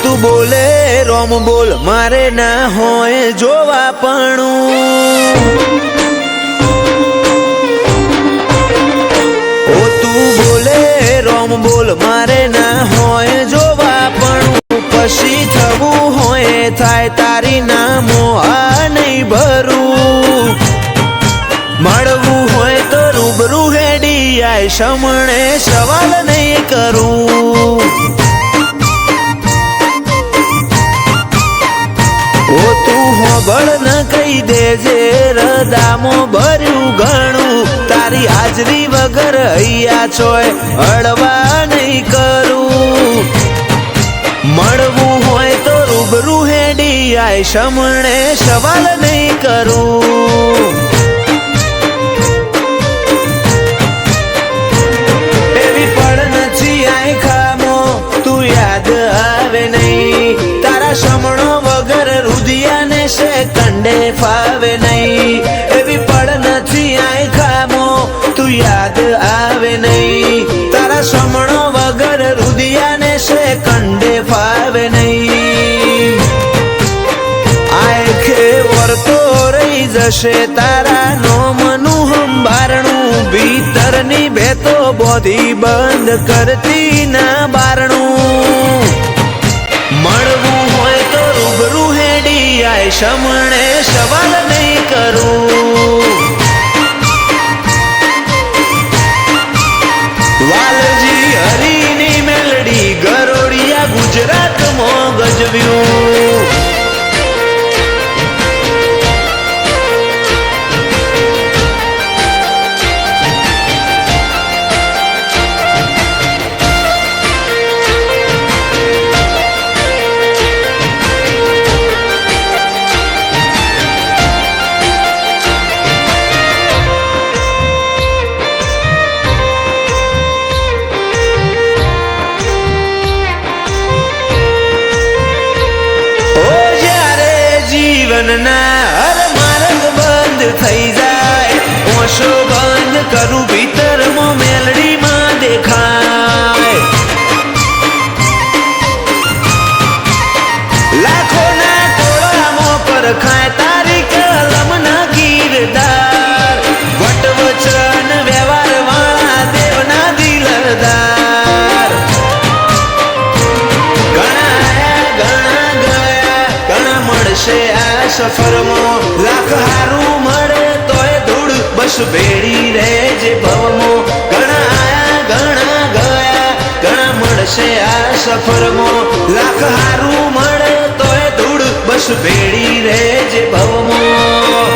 તું બોલે રોમ બોલ મારે ના હોય જોવાપણું ઓ તું બોલે રોમ બોલ મારે ના હોય જોવાપણું પછી થવું હોય થાય તારી નામો આ નહીં ભરું મળવું હોય તો રૂબરૂ હેડી આય સમણે સવાલ નહીં કરું ઓ તું હોબળ ન કહી દેજે રદામો ભર્યું ઘણું તારી હાજરી વગર હૈયા ચોય હળવા નહીં કરું મળવું હોય તો રૂબરૂ હેડી આય સમણે સવાલ નહીં કરું એવી પણ નથી આય ખામો તું યાદ આવે નહીં તારા સમણો વગર રુધિયાને છે કંડે ફાવે નહીં એવી પણ નથી આય ખામો તું યાદ આવે નહીં તારા સમણો વગર રુધિયાને છે કંડે ફાવે નહીં આખે વર્તો રહી જશે તારા નોમનું હંભારણું ભીતરની ભેતો બોધી બંધ કરતી ના બારણું મળવું હોય તો રૂબરૂ હેડી આય સમણે સવાલ નહીં કરું વાલજી હરીની મેલડી ગરોડિયા ગુજરાતમાં ગજવ્યું હર માર્ગ બંધ થઈ જાય ઓશો બંધ કરું ભીતરમાં મેલડીમાં દેખાય લાખોના ટોળામાં પરખાય તારી કલમના ગીરદાર વટવચન વ્યવહાર વાળા દેવના દિલદાર ઘણા મળશે સફરમાં લાખ હારું મળે તોય ધૂળ બસ ભેડી રહેજે ભવમાં ઘણા આયા ઘણા ગયા ઘણા મળશે આ સફરમાં લાખ હારું મળે તોય ધૂળ બસ ભેડી રહેજે ભવમાં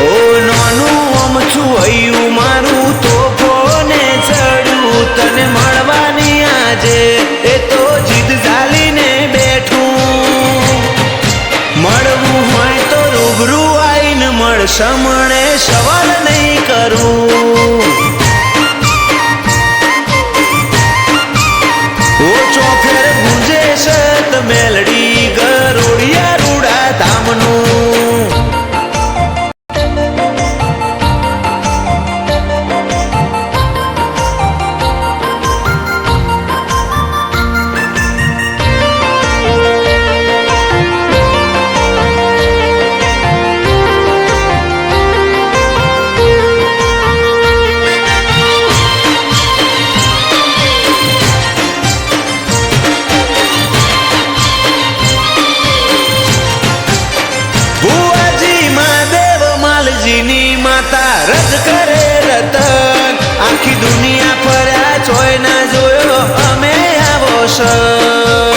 ઓ નાનું અમથું હૈયું મારું તોફોને ચડ્યું તને મળવાની આજે એ તો જીદ ઝાલીને બેઠું મળવું હોય તો રૂબરૂ આઈને મળ સમણે સવાલ નહીં કરું ઓ ચોફેર ગુંજે સત મેલડી ગરોડિયા રૂડા ધામનું રદ કરે રતન આખી દુનિયા ફર્યા ચોય ના જોયો અમે આવો સર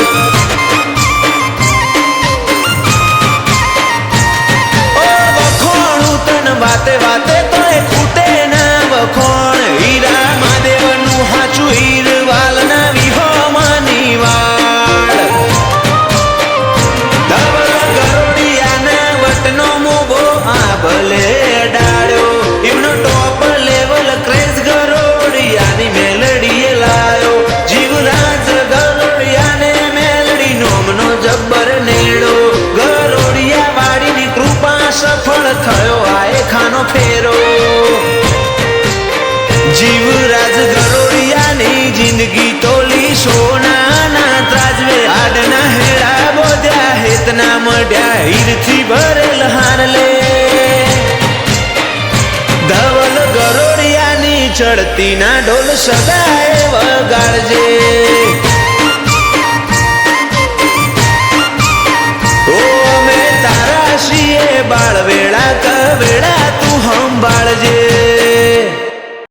ઓ વખોણું તન વાતે વાતે તોય ખૂટે ના વખોણ હીરા મહાદેવનું હાચું હીર વાલના વિહોમાની વાડ ધવલ ગરોડિયાના વટનો મોભો આ ભલે મેલડીએ લાયો જીવરાજ ગરોડિયા ના મઢ્યા હીરથી ભરેલ હારલે ધવલ ગરોડિયાની ચડતી ના ઢોલ સદાય વગાડજે ઓ અમે તારા છીએ બાળ વેળા કવેળા તું સંભાળજે